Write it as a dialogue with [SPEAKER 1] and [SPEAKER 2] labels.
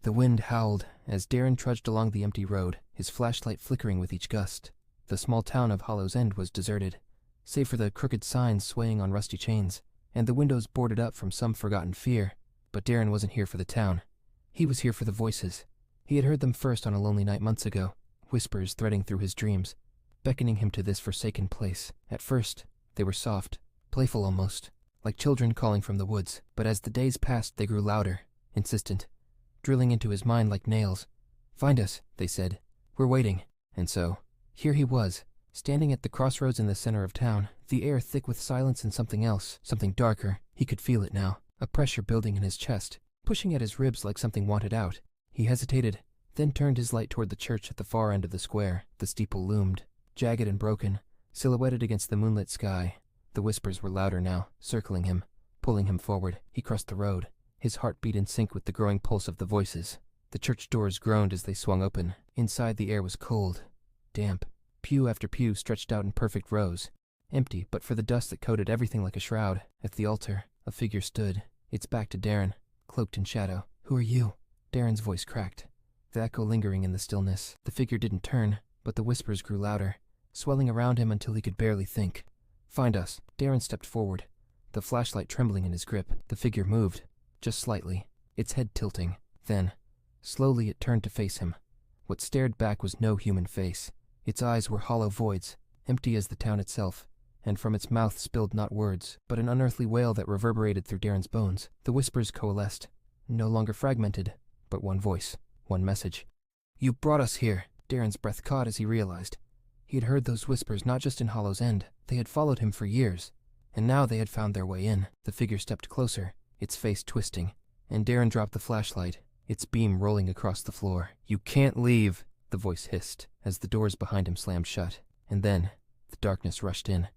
[SPEAKER 1] The wind howled as Darren trudged along the empty road, his flashlight flickering with each gust. The small town of Hollow's End was deserted, save for the crooked signs swaying on rusty chains, and the windows boarded up from some forgotten fear. But Darren wasn't here for the town. He was here for the voices. He had heard them first on a lonely night months ago, whispers threading through his dreams, beckoning him to this forsaken place. At first, they were soft, playful almost, like children calling from the woods. But as the days passed, they grew louder, insistent, drilling into his mind like nails. "Find us," they said. "We're waiting." And so, here he was, standing at the crossroads in the center of town, the air thick with silence and something else, something darker. He could feel it now, a pressure building in his chest, pushing at his ribs like something wanted out. He hesitated, then turned his light toward the church at the far end of the square. The steeple loomed, jagged and broken, silhouetted against the moonlit sky. The whispers were louder now, circling him, pulling him forward. He crossed the road, his heart beat in sync with the growing pulse of the voices. The church doors groaned as they swung open. Inside, the air was cold, damp. Pew after pew stretched out in perfect rows, empty but for the dust that coated everything like a shroud. At the altar, a figure stood, its back to Darren, cloaked in shadow. "Who are you?" Darren's voice cracked, the echo lingering in the stillness. The figure didn't turn, but the whispers grew louder, swelling around him until he could barely think. "Find us." Darren stepped forward, the flashlight trembling in his grip. The figure moved, just slightly, its head tilting. Then, slowly it turned to face him. What stared back was no human face. Its eyes were hollow voids, empty as the town itself, and from its mouth spilled not words, but an unearthly wail that reverberated through Darren's bones. The whispers coalesced, no longer fragmented, but one voice, one message. "You brought us here." Darren's breath caught as he realized. He had heard those whispers not just in Hollow's End. They had followed him for years, and now they had found their way in. The figure stepped closer, its face twisting, and Darren dropped the flashlight, its beam rolling across the floor. "You can't leave," the voice hissed, as the doors behind him slammed shut. And then, the darkness rushed in,